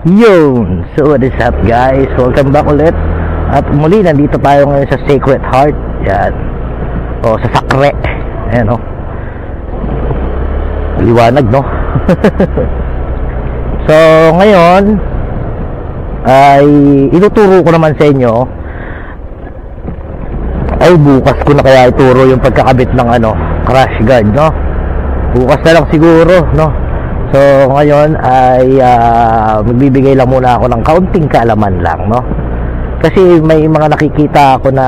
Yun! So what is up guys? Welcome back ulit. At muli nandito tayo ngayon sa Sacred Heart. Yan. O sa Sakre. Ayan o. Liwanag no? So ngayon ay ituturo ko naman sa inyo. Ay bukas ko na kaya ituro yung pagkakabit ng crash guard no? Bukas na lang siguro no? So ngayon ay magbibigay lang muna ako ng kaunting kaalaman lang no? Kasi may mga nakikita ako na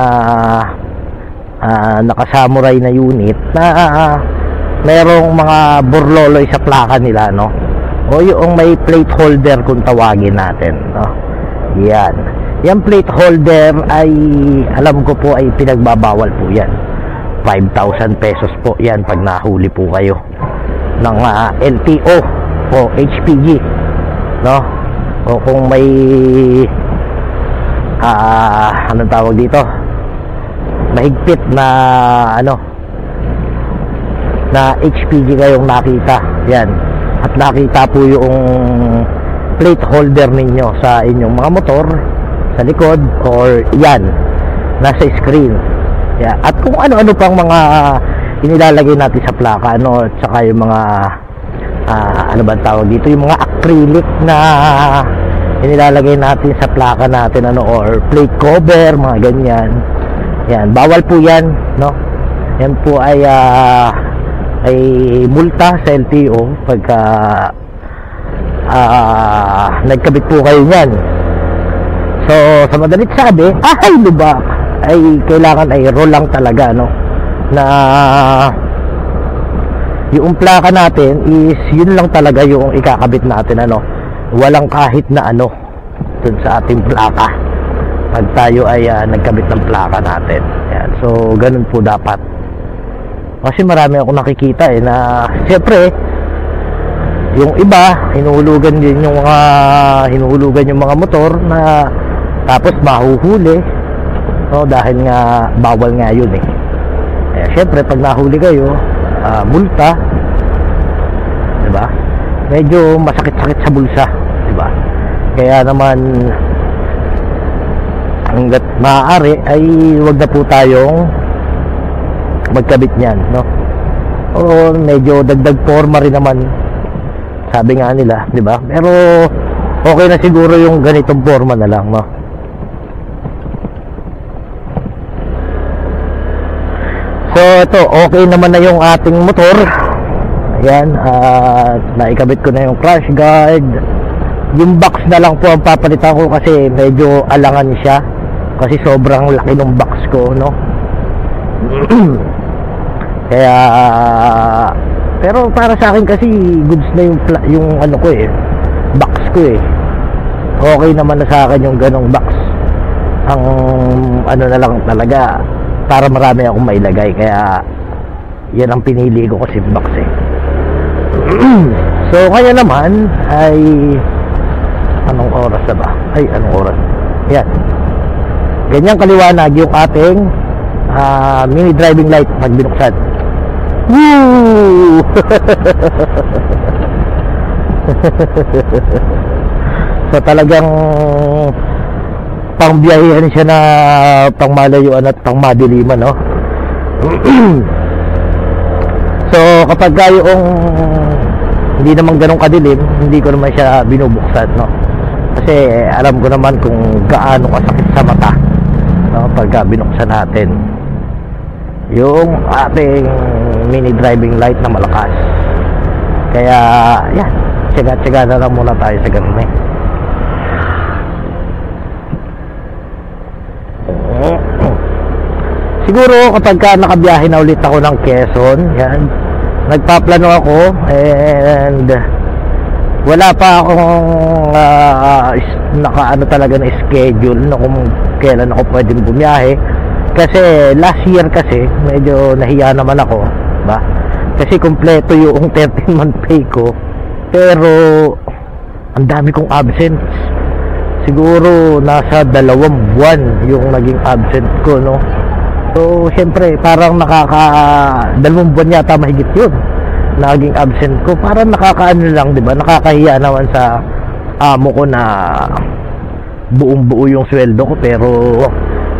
nakasamurai na unit na merong mga burloloy sa plaka nila no? O yung may plate holder kung tawagin natin no? Yan plate holder ay alam ko po ay pinagbabawal po yan. 5,000 pesos po yan pag nahuli po kayo ng LTO o HPG no? O kung may anong tawag dito, mahigpit na na HPG kayong nakita yan, at nakita po yung plate holder ninyo sa inyong mga motor sa likod or yan nasa screen yan. At kung ano-ano pang mga inilalagay natin sa plaka at saka yung mga ano ba tawag dito, yung mga acrylic na inilalagay natin sa plaka natin or plate cover, mga ganyan yan, bawal po yan no? Yan po ay multa sa LTO pagka nagkabit po kayo niyan. So sa madalit sabi ay lubak ay kailangan ay roll lang talaga no? Na yung plaka natin is yun lang talaga yung ikakabit natin walang kahit na dun sa ating plaka pag tayo ay nagkabit ng plaka natin yan. So ganun po dapat, kasi marami akong nakikita na siyempre yung iba hinuhulugan yung mga motor na tapos mahuhuli dahil nga bawal nga yun siyempre pag nahuli kayo multa, diba? Medyo masakit-sakit sa bulsa, diba? Kaya naman hanggat maaari ay wag na po tayong magkabit niyan no? O medyo dagdag forma rin naman sabi nga nila, diba? Pero okay na siguro yung ganitong forma na lang no? So ito, okay naman na yung ating motor. Ayan, naikabit ko na yung crash guard. Yung box na lang po ang papalitan ko kasi medyo alangan siya. Kasi sobrang laki ng box ko, no? Kaya pero para sa akin kasi goods na yung ko box ko okay naman na sa akin yung ganong box. Ang na lang talaga, para marami akong mailagay, kaya yan ang pinili ko kasi box So ngayon naman ay anong oras na ba? Anong oras? Yan, ganyan kaliwanag yung ating mini driving light pag binuksan. Woo! So talagang pangbiyahehan siya na pangmalayuan at pangmadiliman no? So kapag yung hindi naman ganun kadilim, hindi ko naman siya binubuksan no? Kasi alam ko naman kung gaano kasakit sa mata no? Pagka binuksan natin yung ating mini driving light na malakas. Kaya yan, tiyaga-tiyaga na lang muna tayo sa ganun Siguro kapag nakabiyahe na ulit ako ng Quezon, yan, nagpaplano ako and wala pa akong talaga na schedule na kung kailan ako pwedeng bumiyahe. Kasi last year kasi medyo nahiya naman ako, ba? Kasi kompleto yung 13-month pay ko, pero ang dami kong absence. Siguro nasa 2 buwan yung naging absent ko no? So syempre parang 2 buwan yata mahigit yun naging absent ko. Parang nakakaano lang, 'di ba? Nakakahiya naman sa amo ko na buong buo yung sweldo ko, pero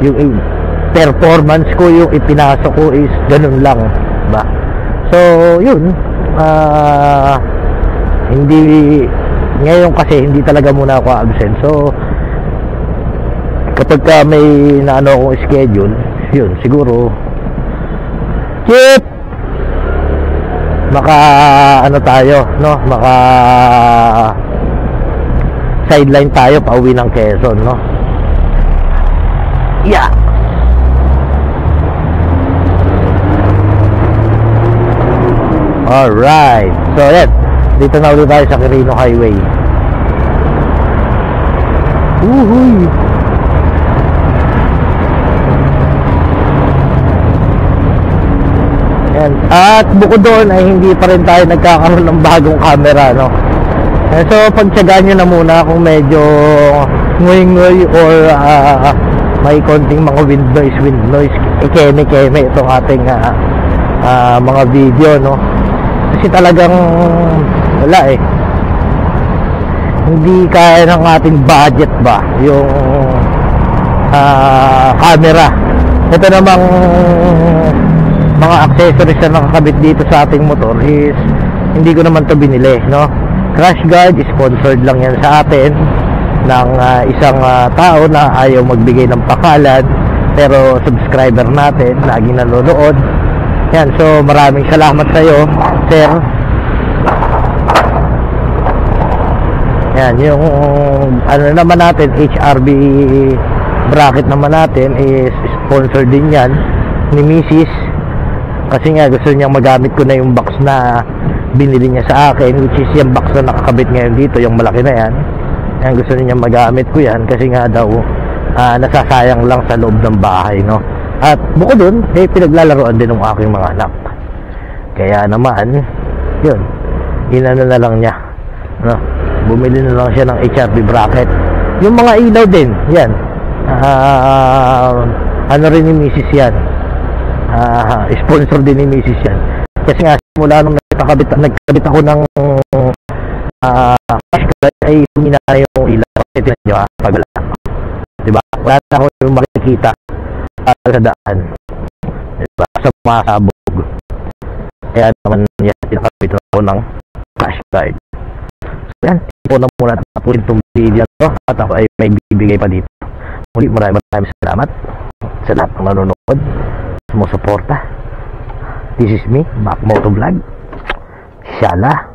yung performance ko, yung ipinasok ko is ganun lang ba. So yun, hindi ngayon kasi hindi talaga muna ako absent. So kapag may naano akong schedule, yun siguro Chip, maka ano tayo, no, maka sideline tayo pauwi ng Quezon, no. Yeah. Alright, so yan, dito na ulit tayo sa Quirino Highway. Uhuy. Yan. At bukod doon ay hindi pa rin tayo nagkakaroon ng bagong camera, no. So pagtsagaan nyo na muna kung medyo ngoy-ngoy or may konting mga wind noise, ikeme-keme itong ating mga video, no. Kasi talagang wala eh, hindi kaya ng ating budget ba yung camera. Ito namang mga accessories na nakakabit dito sa ating motor is hindi ko naman to binili, no. Crash guard, sponsored lang yan sa atin ng isang tao na ayaw magbigay ng pakalan, pero subscriber natin, laging nanonood. Yan, so maraming salamat sa iyo, sir. Yan, yung ano naman natin, HRB bracket naman natin is sponsored din yan ni Mrs. Kasi nga gusto niyang magamit ko na yung box na binili niya sa akin, which is yung box na nakakabit ngayon dito, yung malaki na yan. Yan, gusto niya magamit ko yan kasi nga daw nasasayang lang sa loob ng bahay, no. At bukod dun, pinaglalaroan din ng aking mga anak. Kaya naman, yun, inano na lang niya, no? Bumili na lang siya ng HRB bracket. Yung mga ilaw din, yan, ano rin ni Mrs. yan, sponsor din ni Mrs. yan. Kasi nga mula nung nagkabit ako ng cash card ay humina na yung ilaw. Tignan nyo pag wala, diba? Wala na ako yung makikita sa daan, diba? Sa mga sabog. Kaya naman yan, tinakabit ako ng cash card. So yan, ito na muna tapusin itong video to, at ako ay may bibigay pa dito. Muli, maraming salamat sa lahat ng nanonood, sumusuporta. This is me, Mac Moto Vlog. Inshallah.